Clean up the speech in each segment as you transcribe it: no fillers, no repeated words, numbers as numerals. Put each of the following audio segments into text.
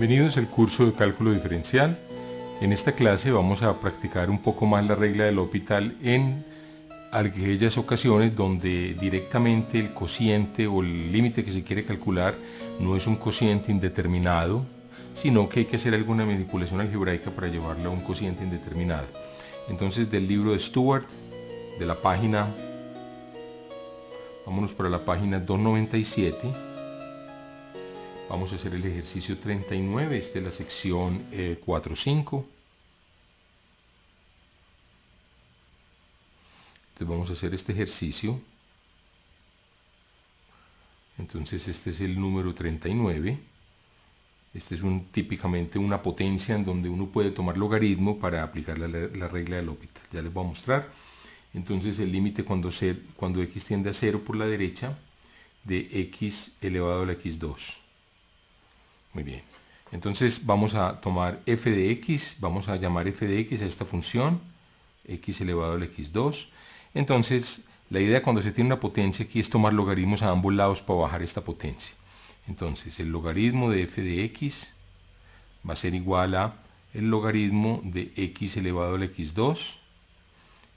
Bienvenidos al curso de cálculo diferencial. En esta clase vamos a practicar un poco más la regla de L'Hopital en aquellas ocasiones donde directamente el cociente o el límite que se quiere calcular no es un cociente indeterminado, sino que hay que hacer alguna manipulación algebraica para llevarlo a un cociente indeterminado. Entonces, del libro de Stewart, de la página, vámonos para la página 297. Vamos a hacer el ejercicio 39, esta es la sección 4.5. Entonces vamos a hacer este ejercicio. Entonces este es el número 39. Este es típicamente una potencia en donde uno puede tomar logaritmo para aplicar la regla de L'Hopital. Ya les voy a mostrar. Entonces el límite cuando x tiende a 0 por la derecha de x elevado a la x2. Muy bien, entonces vamos a tomar f de x, vamos a llamar f de x a esta función, x elevado a la x2. Entonces, la idea cuando se tiene una potencia aquí es tomar logaritmos a ambos lados para bajar esta potencia. Entonces, el logaritmo de f de x va a ser igual a el logaritmo de x elevado a la x2,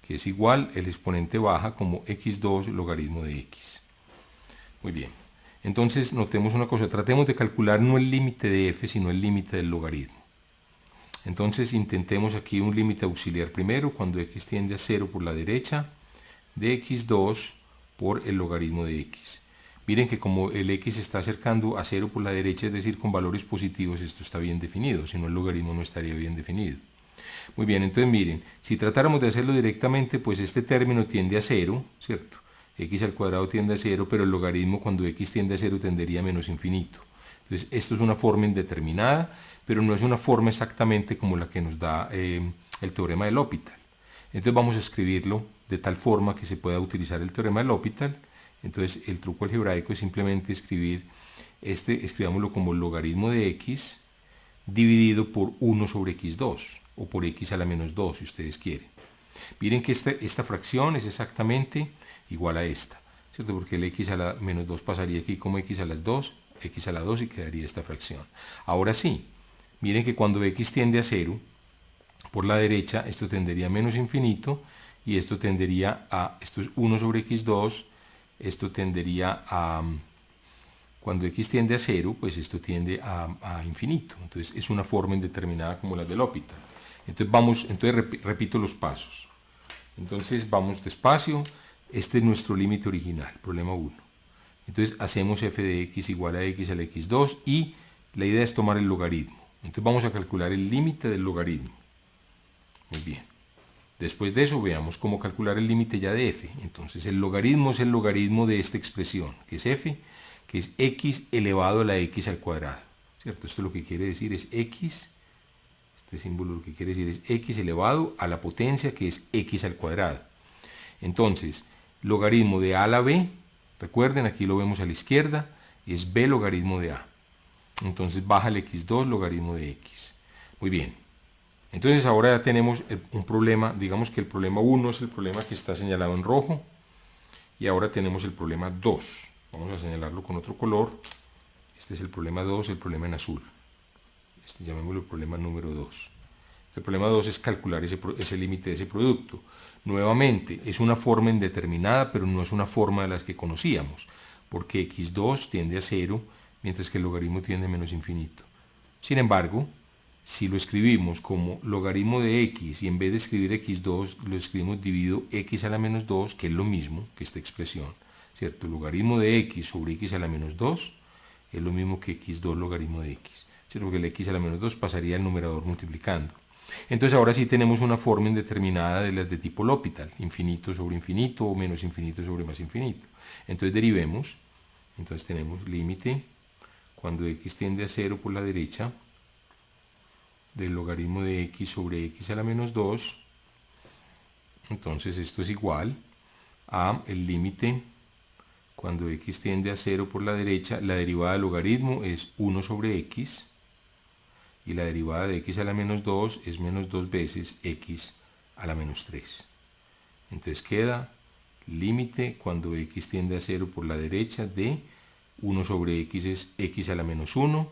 que es igual, el exponente baja como x2 logaritmo de x. Muy bien. Entonces, notemos una cosa, tratemos de calcular no el límite de f, sino el límite del logaritmo. Entonces, intentemos aquí un límite auxiliar primero, cuando x tiende a 0 por la derecha, de x2 por el logaritmo de x. Miren que como el x se está acercando a 0 por la derecha, es decir, con valores positivos, esto está bien definido, si no el logaritmo no estaría bien definido. Muy bien, entonces miren, si tratáramos de hacerlo directamente, pues este término tiende a 0, ¿cierto? X al cuadrado tiende a 0, pero el logaritmo cuando x tiende a 0 tendería a menos infinito. Entonces, esto es una forma indeterminada, pero no es una forma exactamente como la que nos da el teorema de L'Hopital. Entonces, vamos a escribirlo de tal forma que se pueda utilizar el teorema de L'Hopital. Entonces, el truco algebraico es simplemente escribámoslo como logaritmo de x dividido por 1 sobre x2, o por x a la menos 2, si ustedes quieren. Miren que esta fracción es exactamente igual a esta, ¿cierto? Porque el x a la menos 2 pasaría aquí como x a las 2, x a la 2 y quedaría esta fracción. Ahora sí, miren que cuando x tiende a 0, por la derecha esto tendería a menos infinito y esto tendería a, esto es 1 sobre x2, esto tendería a, cuando x tiende a 0, pues esto tiende a infinito. Entonces es una forma indeterminada como la de L'Hopital. Entonces repito los pasos. Entonces vamos despacio. Este es nuestro límite original, problema 1. Entonces hacemos f de x igual a x a la x2 y la idea es tomar el logaritmo. Entonces vamos a calcular el límite del logaritmo. Muy bien. Después de eso veamos cómo calcular el límite ya de f. Entonces el logaritmo es el logaritmo de esta expresión, que es f, que es x elevado a la x al cuadrado. ¿Cierto? Esto lo que quiere decir es x, este símbolo lo que quiere decir es x elevado a la potencia que es x al cuadrado. Entonces, logaritmo de a a la b, recuerden, aquí lo vemos a la izquierda, es b logaritmo de a. Entonces baja el x2 logaritmo de x. Muy bien. Entonces ahora ya tenemos un problema, digamos que el problema 1 es el problema que está señalado en rojo, y ahora tenemos el problema 2. Vamos a señalarlo con otro color. Este es el problema 2, el problema en azul. Este llamémoslo el problema número 2. El problema 2 es calcular ese límite de ese producto. Nuevamente, es una forma indeterminada, pero no es una forma de las que conocíamos, porque x2 tiende a 0, mientras que el logaritmo tiende a menos infinito. Sin embargo, si lo escribimos como logaritmo de x y en vez de escribir x2 lo escribimos dividido x a la menos 2, que es lo mismo que esta expresión, ¿cierto? Logaritmo de x sobre x a la menos 2 es lo mismo que x2 logaritmo de x, ¿cierto? Porque el x a la menos 2 pasaría al numerador multiplicando. Entonces ahora sí tenemos una forma indeterminada de las de tipo L'Hopital, infinito sobre infinito o menos infinito sobre más infinito. Entonces derivemos, entonces tenemos límite cuando x tiende a 0 por la derecha del logaritmo de x sobre x a la menos 2. Entonces esto es igual a el límite cuando x tiende a 0 por la derecha, la derivada del logaritmo es 1 sobre x, y la derivada de x a la menos 2 es menos 2 veces x a la menos 3. Entonces queda límite cuando x tiende a 0 por la derecha de 1 sobre x es x a la menos 1,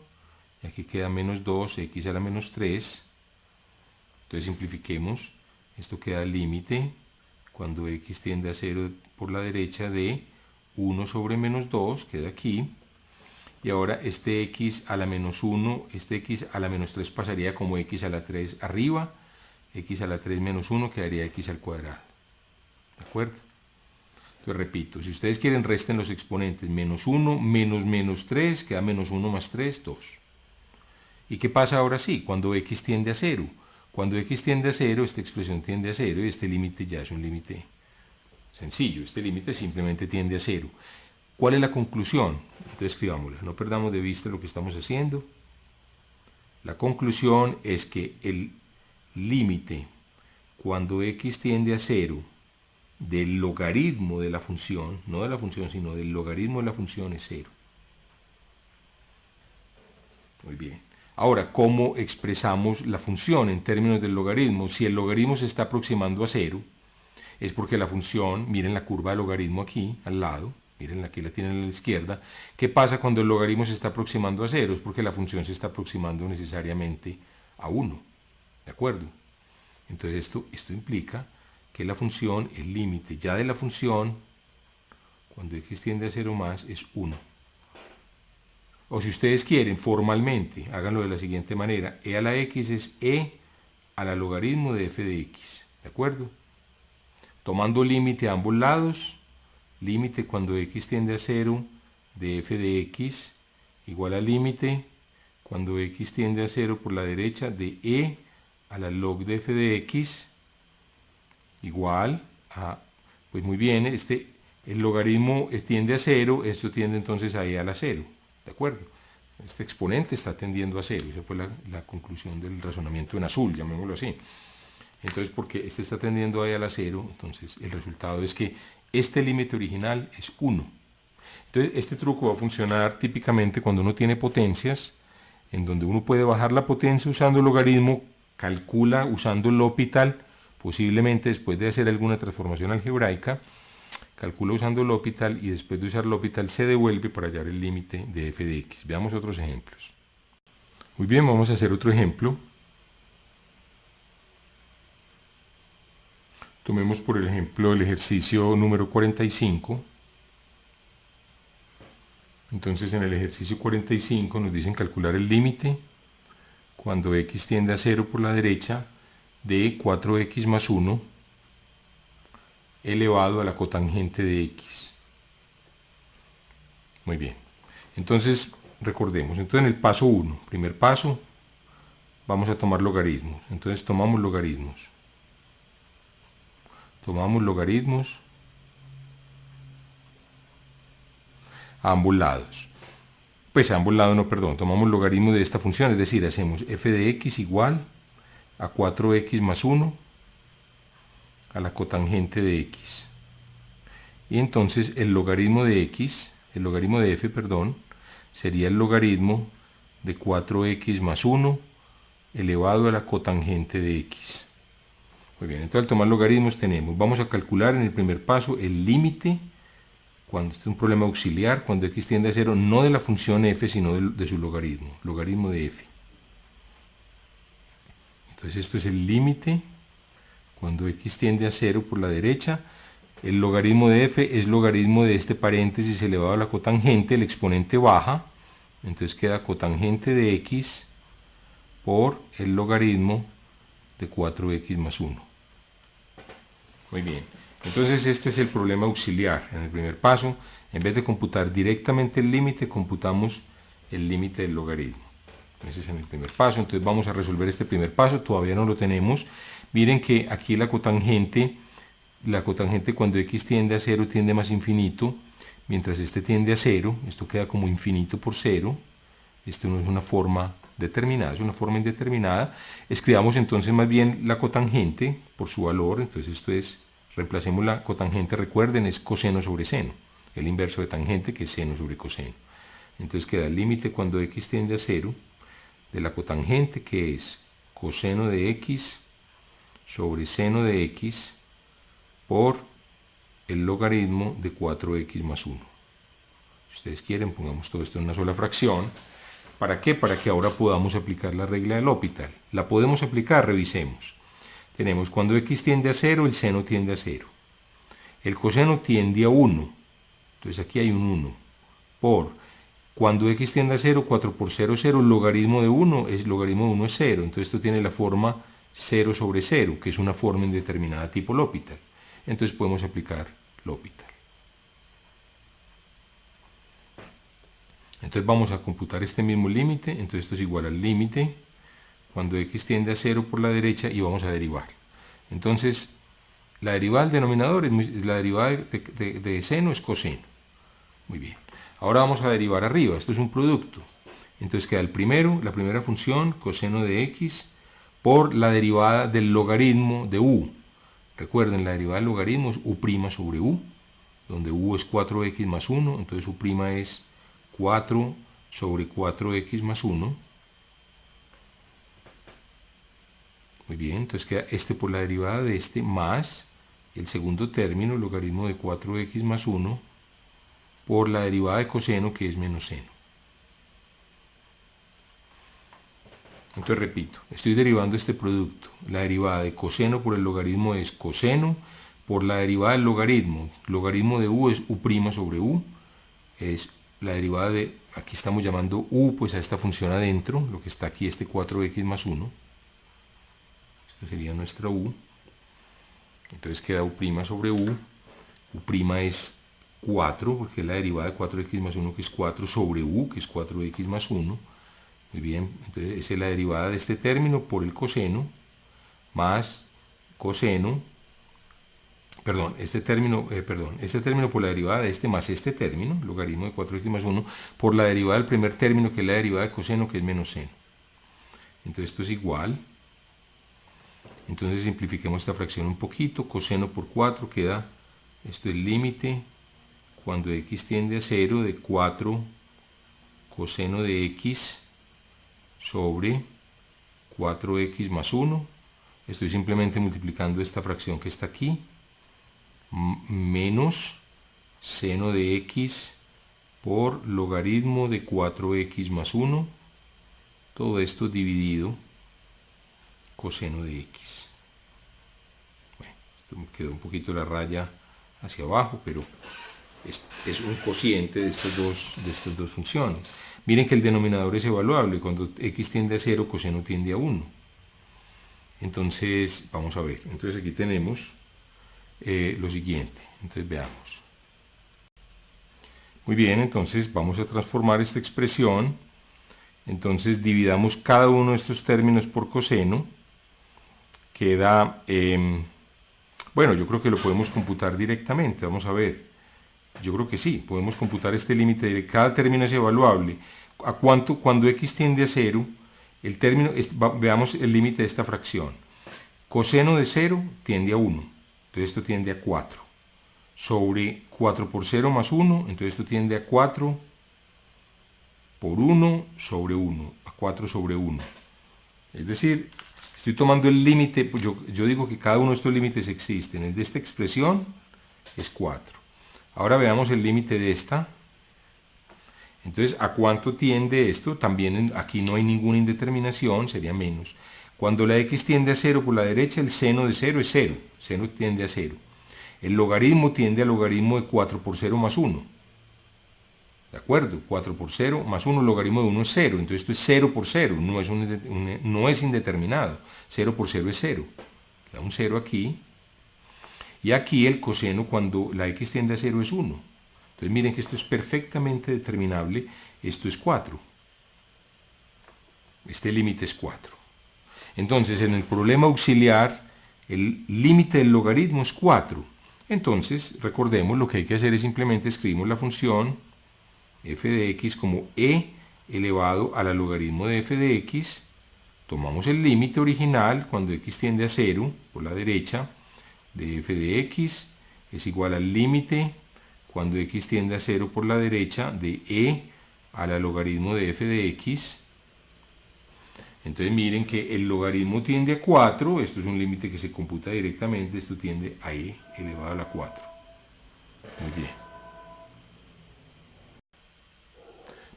y aquí queda menos 2, x a la menos 3. Entonces simplifiquemos, esto queda al límite cuando x tiende a 0 por la derecha de 1 sobre menos 2, queda aquí. Y ahora este x a la menos 1, este x a la menos 3 pasaría como x a la 3 arriba, x a la 3 menos 1 quedaría x al cuadrado. ¿De acuerdo? Entonces repito, si ustedes quieren resten los exponentes, menos 1 menos menos 3, queda menos 1 más 3, 2. ¿Y qué pasa ahora sí? Cuando x tiende a 0. Cuando x tiende a 0, esta expresión tiende a 0 y este límite ya es un límite sencillo. Este límite simplemente tiende a 0. ¿Cuál es la conclusión? Entonces escribámosla, no perdamos de vista lo que estamos haciendo. La conclusión es que el límite cuando x tiende a 0 del logaritmo de la función, no de la función, sino del logaritmo de la función es 0. Muy bien. Ahora, ¿cómo expresamos la función en términos del logaritmo? Si el logaritmo se está aproximando a 0, es porque la función, miren la curva de logaritmo aquí, al lado, miren aquí la tienen a la izquierda. ¿Qué pasa cuando el logaritmo se está aproximando a 0? Es porque la función se está aproximando necesariamente a 1. ¿De acuerdo? Entonces esto implica que la función, el límite ya de la función, cuando x tiende a 0 más, es 1. O si ustedes quieren, formalmente, háganlo de la siguiente manera. E a la x es e a la logaritmo de f de x. ¿De acuerdo? Tomando límite a ambos lados, límite cuando x tiende a 0 de f de x igual al límite cuando x tiende a 0 por la derecha de e a la log de f de x igual a, pues muy bien, el logaritmo tiende a 0, esto tiende entonces a e a la 0, ¿de acuerdo? Este exponente está tendiendo a 0, esa fue la conclusión del razonamiento en azul, llamémoslo así. Entonces, porque este está tendiendo a e a la 0, entonces el resultado es que este límite original es 1. Entonces, este truco va a funcionar típicamente cuando uno tiene potencias, en donde uno puede bajar la potencia usando el logaritmo, calcula usando el L'Hopital, posiblemente después de hacer alguna transformación algebraica, calcula usando el L'Hopital y después de usar el L'Hopital se devuelve para hallar el límite de f de x. Veamos otros ejemplos. Muy bien, vamos a hacer otro ejemplo. Tomemos por ejemplo el ejercicio número 45. Entonces en el ejercicio 45 nos dicen calcular el límite cuando x tiende a 0 por la derecha de 4x más 1 elevado a la cotangente de x. Muy bien. Entonces recordemos, entonces en el paso 1, primer paso, vamos a tomar logaritmos. Entonces tomamos logaritmos. Tomamos logaritmos a ambos lados. Pues a ambos lados no, perdón, tomamos logaritmo de esta función, es decir, hacemos f de x igual a 4x más 1 a la cotangente de x. Y entonces el logaritmo de x, el logaritmo de f, perdón, sería el logaritmo de 4x más 1 elevado a la cotangente de x. Muy bien, entonces al tomar logaritmos vamos a calcular en el primer paso el límite, cuando este es un problema auxiliar, cuando x tiende a 0, no de la función f, sino de su logaritmo, logaritmo de f. Entonces esto es el límite, cuando x tiende a 0 por la derecha, el logaritmo de f es logaritmo de este paréntesis elevado a la cotangente, el exponente baja, entonces queda cotangente de x por el logaritmo de 4x más 1. Muy bien, entonces este es el problema auxiliar. En el primer paso, en vez de computar directamente el límite, computamos el límite del logaritmo. Ese es en el primer paso. Entonces vamos a resolver este primer paso, todavía no lo tenemos. Miren que aquí la cotangente cuando x tiende a 0 tiende más infinito, mientras este tiende a 0, esto queda como infinito por 0. Esto no es una forma determinada, es una forma indeterminada. Escribamos entonces más bien la cotangente por su valor. Entonces esto es, reemplacemos la cotangente, recuerden, es coseno sobre seno, el inverso de tangente, que es seno sobre coseno. Entonces queda el límite cuando x tiende a 0 de la cotangente, que es coseno de x sobre seno de x por el logaritmo de 4x más 1. Si ustedes quieren, pongamos todo esto en una sola fracción. ¿Para qué? Para que ahora podamos aplicar la regla del L'Hopital. ¿La podemos aplicar? Revisemos. Tenemos cuando x tiende a 0, el seno tiende a 0. El coseno tiende a 1. Entonces aquí hay un 1. Por cuando x tiende a 0, 4 por 0, 0, el logaritmo de 1 es 0. Entonces esto tiene la forma 0 sobre 0, que es una forma indeterminada tipo L'Hopital. Entonces podemos aplicar L'Hopital. Entonces vamos a computar este mismo límite. Entonces esto es igual al límite cuando x tiende a 0 por la derecha y vamos a derivar. Entonces la derivada del denominador, la derivada de seno es coseno. Muy bien. Ahora vamos a derivar arriba. Esto es un producto. Entonces queda la primera función, coseno de x, por la derivada del logaritmo de u. Recuerden, la derivada del logaritmo es u' sobre u, donde u es 4x más 1, entonces u' es 4 sobre 4x más 1. Muy bien, entonces queda este por la derivada de este más el segundo término, logaritmo de 4x más 1, por la derivada de coseno, que es menos seno. Entonces repito, estoy derivando este producto. La derivada de coseno por el logaritmo es coseno, por la derivada del logaritmo de u es u' sobre u, es la derivada de, aquí estamos llamando u, pues a esta función adentro, lo que está aquí, este 4x más 1. Esto sería nuestra u. Entonces queda u' sobre u. U' es 4, porque es la derivada de 4x más 1, que es 4, sobre u, que es 4x más 1. Muy bien, entonces esa es la derivada de este término por el coseno, más coseno, este término por la derivada de este más este término, logaritmo de 4x más 1, por la derivada del primer término, que es la derivada de coseno, que es menos seno. Entonces esto es igual. Entonces simplifiquemos esta fracción un poquito. Coseno por 4 queda, esto es el límite, cuando x tiende a 0, de 4 coseno de x sobre 4x más 1. Estoy simplemente multiplicando esta fracción que está aquí, menos seno de x por logaritmo de 4x más 1. Todo esto dividido coseno de x. Bueno, esto me quedó un poquito la raya hacia abajo, pero es un cociente de estas dos funciones. Miren que el denominador es evaluable. Cuando x tiende a 0, coseno tiende a 1. Entonces, vamos a ver. Entonces aquí tenemos lo siguiente. Entonces veamos. Muy bien, entonces vamos a transformar esta expresión. Entonces dividamos cada uno de estos términos por coseno. Queda, bueno, yo creo que lo podemos computar directamente. Vamos a ver. Yo creo que sí, podemos computar este límite de cada término es evaluable. ¿A cuánto? Cuando x tiende a 0, el término, veamos el límite de esta fracción. Coseno de 0 tiende a 1, entonces esto tiende a 4. Sobre 4 por 0 más 1, entonces esto tiende a 4 por 1 sobre 1, a 4 sobre 1. Es decir, estoy tomando el límite, pues yo digo que cada uno de estos límites existen. El de esta expresión es 4. Ahora veamos el límite de esta. Entonces, ¿a cuánto tiende esto? También aquí no hay ninguna indeterminación, sería menos. Cuando la x tiende a 0 por la derecha, el seno de 0 es 0. Seno tiende a 0. El logaritmo tiende al logaritmo de 4 por 0 más 1. ¿De acuerdo? 4 por 0 más 1, el logaritmo de 1 es 0. Entonces esto es 0 por 0, no es indeterminado. 0 por 0 es 0. Queda un 0 aquí. Y aquí el coseno cuando la x tiende a 0 es 1. Entonces miren que esto es perfectamente determinable. Esto es 4. Este límite es 4. Entonces en el problema auxiliar el límite del logaritmo es 4. Entonces recordemos, lo que hay que hacer es simplemente escribimos la función f de x como e elevado a la logaritmo de f de x. Tomamos el límite original cuando x tiende a 0 por la derecha de f de x es igual al límite cuando x tiende a 0 por la derecha de e a la logaritmo de f de x. Entonces miren que el logaritmo tiende a 4, esto es un límite que se computa directamente, esto tiende a e elevado a la 4. Muy bien.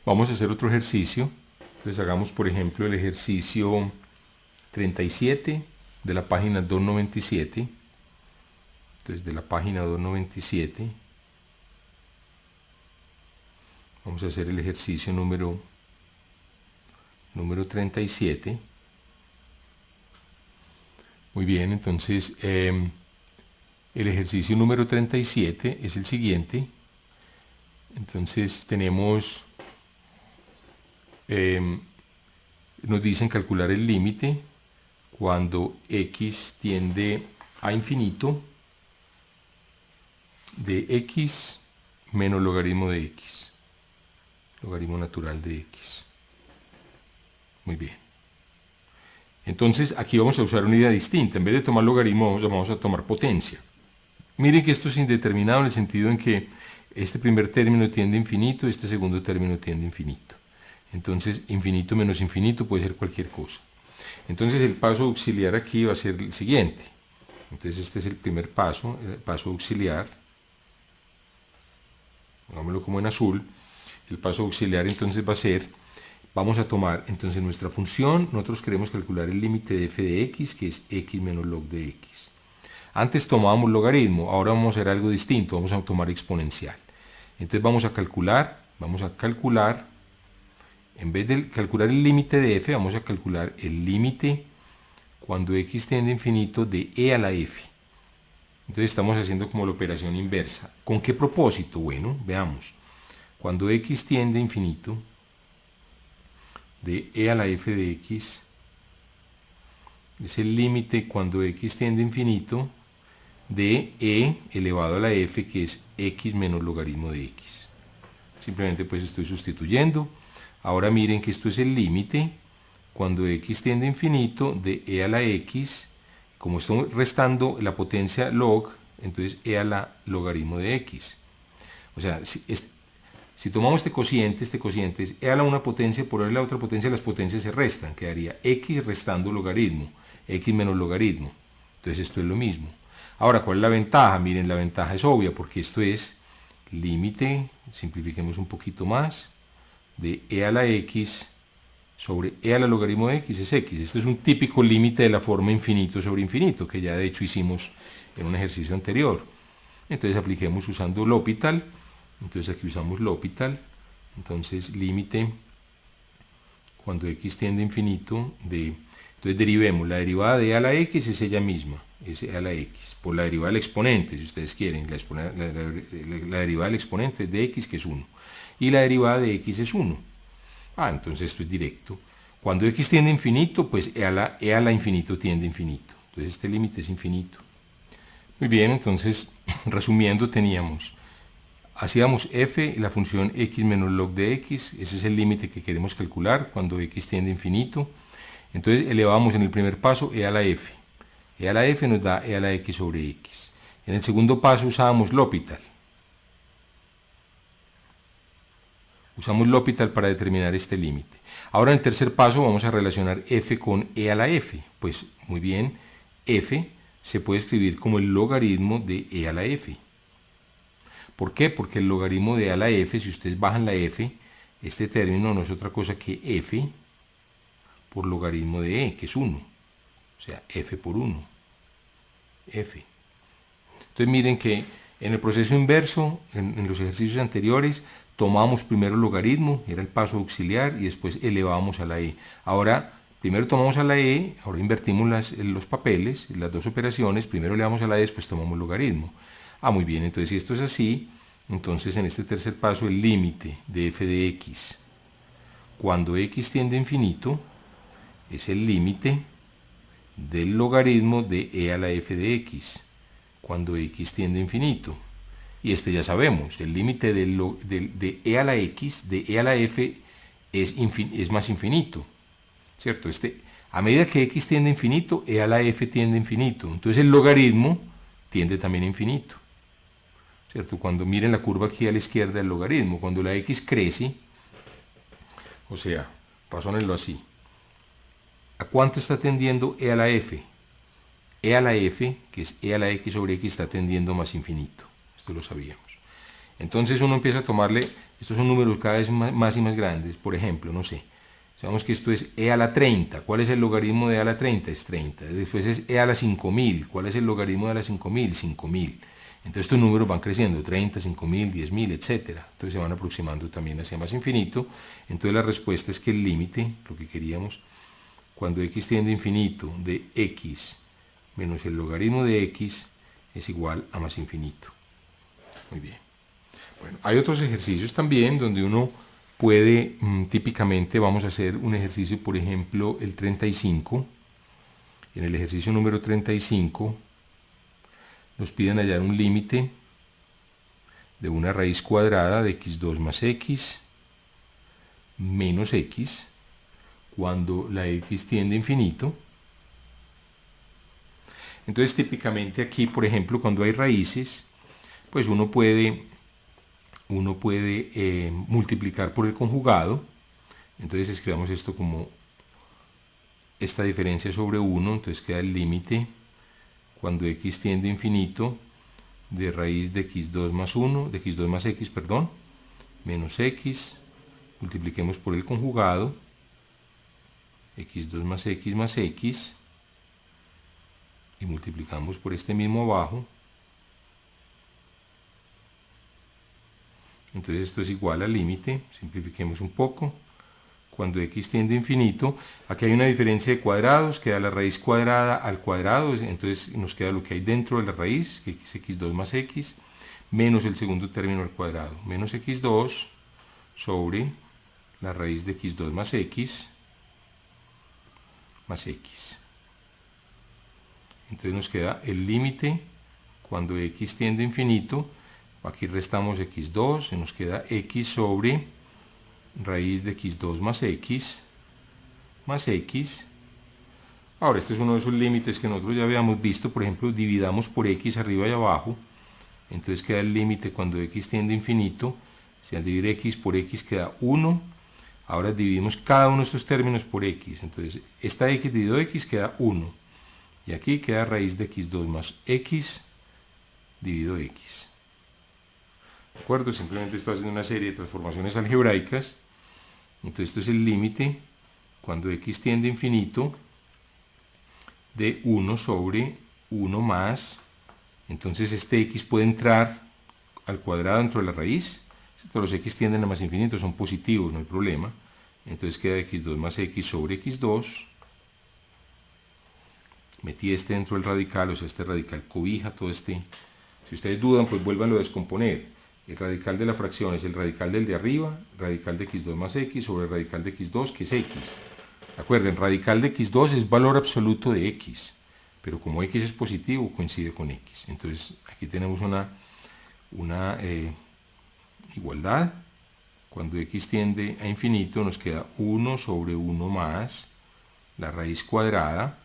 Vamos a hacer otro ejercicio. Entonces hagamos, por ejemplo, el ejercicio 37 de la página 297. Entonces, de la página 297 vamos a hacer el ejercicio número 37. Muy bien, entonces el ejercicio número 37 es el siguiente. Entonces tenemos, nos dicen calcular el límite cuando x tiende a infinito de x menos logaritmo de x, logaritmo natural de x. Muy bien. Entonces aquí vamos a usar una idea distinta. En vez de tomar logaritmo vamos a tomar potencia. Miren que esto es indeterminado en el sentido en que este primer término tiende a infinito, este segundo término tiende a infinito. Entonces infinito menos infinito puede ser cualquier cosa. Entonces el paso auxiliar aquí va a ser el siguiente. Entonces este es el primer paso, el paso auxiliar. Hagámoslo como en azul. El paso auxiliar entonces va a ser, vamos a tomar entonces nuestra función, nosotros queremos calcular el límite de f de x, que es x menos log de x. Antes tomábamos logaritmo, ahora vamos a hacer algo distinto, vamos a tomar exponencial. Entonces vamos a calcular, en vez de calcular el límite de f, vamos a calcular el límite cuando x tiende a infinito de e a la f. Entonces estamos haciendo como la operación inversa. ¿Con qué propósito? Bueno, veamos. Cuando x tiende a infinito de e a la f de x, es el límite cuando x tiende a infinito de e elevado a la f, que es x menos logaritmo de x. Simplemente pues estoy sustituyendo. Ahora miren que esto es el límite cuando x tiende a infinito de e a la x. Como estoy restando la potencia log, entonces e a la logaritmo de x. O sea, si tomamos este cociente es e a la una potencia por e a la otra potencia, las potencias se restan. Quedaría x restando logaritmo, x menos logaritmo. Entonces esto es lo mismo. Ahora, ¿cuál es la ventaja? Miren, la ventaja es obvia, porque esto es límite, simplifiquemos un poquito más, de e a la x sobre e a la logaritmo de x es x. Esto es un típico límite de la forma infinito sobre infinito, que ya de hecho hicimos en un ejercicio anterior. Entonces apliquemos usando L'Hopital. Entonces aquí usamos L'Hopital. Entonces límite cuando x tiende a infinito de... Entonces derivemos la derivada de e a la x, es ella misma, es e a la x, por la derivada del exponente, si ustedes quieren. La derivada del exponente es de x, que es 1. Y la derivada de x es 1. Entonces esto es directo. Cuando x tiende a infinito, pues e a la infinito tiende a infinito. Entonces este límite es infinito. Muy bien, entonces, resumiendo, hacíamos f, la función x menos log de x, ese es el límite que queremos calcular cuando x tiende a infinito. Entonces elevamos en el primer paso e a la f. E a la f nos da e a la x sobre x. En el segundo paso usábamos L'Hopital. Usamos L'Hopital para determinar este límite. Ahora en el tercer paso vamos a relacionar f con e a la f. Pues muy bien, f se puede escribir como el logaritmo de e a la f. ¿Por qué? Porque el logaritmo de e a la f, si ustedes bajan la f, este término no es otra cosa que f por logaritmo de e, que es 1. O sea, f por 1. F. Entonces miren que en el proceso inverso, en los ejercicios anteriores, tomamos primero el logaritmo, era el paso auxiliar, y después elevamos a la e. Ahora, primero tomamos a la e, ahora invertimos los papeles, las dos operaciones, primero elevamos a la e, después tomamos logaritmo. Muy bien, entonces si esto es así, entonces en este tercer paso el límite de f de x, cuando x tiende a infinito, es el límite del logaritmo de e a la f de x, cuando x tiende a infinito. Y este ya sabemos, el límite de e a la x, de e a la f, es más infinito, ¿cierto? A medida que x tiende a infinito, e a la f tiende a infinito. Entonces el logaritmo tiende también a infinito, ¿cierto? Cuando miren la curva aquí a la izquierda del logaritmo, cuando la x crece, o sea, razónenlo así, ¿a cuánto está tendiendo e a la f? E a la f, que es e a la x sobre x, está tendiendo más infinito. Esto lo sabíamos. Entonces uno empieza a tomarle, estos son números cada vez más y más grandes. Por ejemplo, no sé, Sabemos que esto es e a la 30. ¿Cuál es el logaritmo de e a la 30? Es 30. Después es e a la 5000. ¿Cuál es el logaritmo de a la 5000? 5000. Entonces estos números van creciendo, 30, 5000, 10.000, etc. Entonces se van aproximando también hacia más infinito. Entonces la respuesta es que el límite, lo que queríamos, cuando x tiende a infinito de x menos el logaritmo de x es igual a más infinito. Muy bien. Bueno, hay otros ejercicios también donde uno puede, típicamente vamos a hacer un ejercicio, por ejemplo, el 35. En el ejercicio número 35 nos piden hallar un límite de una raíz cuadrada de x2 más x menos x cuando la x tiende a infinito. Entonces típicamente aquí, por ejemplo, cuando hay raíces, pues uno puede multiplicar por el conjugado. Entonces escribamos esto como esta diferencia sobre 1, entonces queda el límite cuando x tiende a infinito de raíz de x2 más 1, de x2 más x, perdón, menos x, multipliquemos por el conjugado, x2 más x, y multiplicamos por este mismo abajo. Entonces esto es igual al límite, simplifiquemos un poco, cuando x tiende a infinito, aquí hay una diferencia de cuadrados, queda la raíz cuadrada al cuadrado, entonces nos queda lo que hay dentro de la raíz, que es x2 más x, menos el segundo término al cuadrado, menos x2 sobre la raíz de x2 más x. Entonces nos queda el límite cuando x tiende a infinito, aquí restamos x2, nos queda x sobre raíz de x2 más x. Ahora, este es uno de esos límites que nosotros ya habíamos visto, por ejemplo, dividamos por x arriba y abajo, entonces queda el límite cuando x tiende a infinito, si al dividir x por x queda 1, ahora dividimos cada uno de estos términos por x, entonces esta x dividido x queda 1, y aquí queda raíz de x2 más x dividido x. ¿De acuerdo? Simplemente estoy haciendo una serie de transformaciones algebraicas. Entonces esto es el límite cuando x tiende a infinito de 1 sobre 1 más, entonces este x puede entrar al cuadrado dentro de la raíz, los x tienden a más infinito, son positivos, no hay problema, entonces queda x2 más x sobre x2, metí este dentro del radical, o sea este radical cobija todo este, si ustedes dudan pues vuélvanlo a descomponer. El radical de la fracción es el radical del de arriba, radical de x2 más x sobre el radical de x2, que es x. Recuerden, radical de x2 es valor absoluto de x, pero como x es positivo, coincide con x. Entonces, aquí tenemos una igualdad. Cuando x tiende a infinito, nos queda 1 sobre 1 más la raíz cuadrada.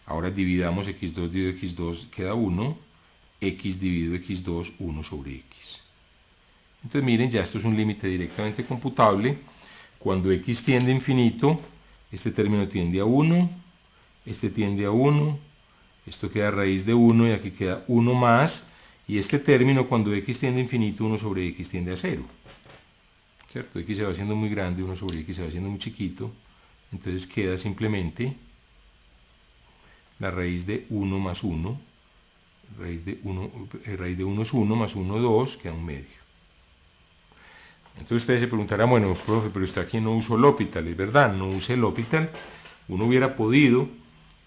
Ahora dividamos x2 dividido x2, queda 1, x dividido x2, 1 sobre x. Entonces miren, ya esto es un límite directamente computable. Cuando x tiende a infinito, este término tiende a 1, este tiende a 1, esto queda raíz de 1 y aquí queda 1 más, y este término cuando x tiende a infinito, 1 sobre x tiende a 0. ¿Cierto? X se va haciendo muy grande, 1 sobre x se va haciendo muy chiquito, entonces queda simplemente la raíz de 1 más 1, raíz de 1 es 1, más 1, 2, queda un medio. Entonces ustedes se preguntarán, bueno, profe, pero usted aquí no usó L'Hopital, es verdad, no usé L'Hopital. Uno hubiera podido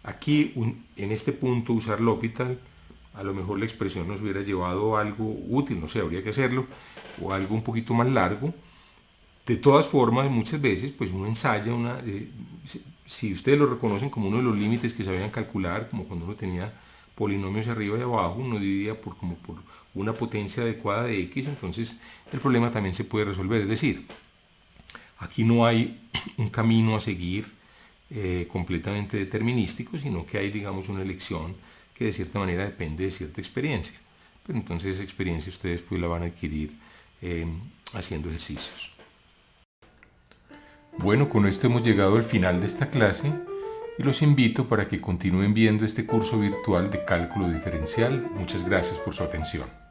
aquí, en este punto, usar L'Hopital, a lo mejor la expresión nos hubiera llevado a algo útil, no sé, habría que hacerlo, o algo un poquito más largo. De todas formas, muchas veces, pues uno ensaya si ustedes lo reconocen como uno de los límites que sabían calcular, como cuando uno tenía polinomios arriba y abajo, uno dividía por una potencia adecuada de x, entonces el problema también se puede resolver. Es decir, aquí no hay un camino a seguir completamente determinístico, sino que hay, digamos, una elección que de cierta manera depende de cierta experiencia. Pero entonces esa experiencia ustedes pues la van a adquirir haciendo ejercicios. Bueno, con esto hemos llegado al final de esta clase y los invito para que continúen viendo este curso virtual de cálculo diferencial. Muchas gracias por su atención.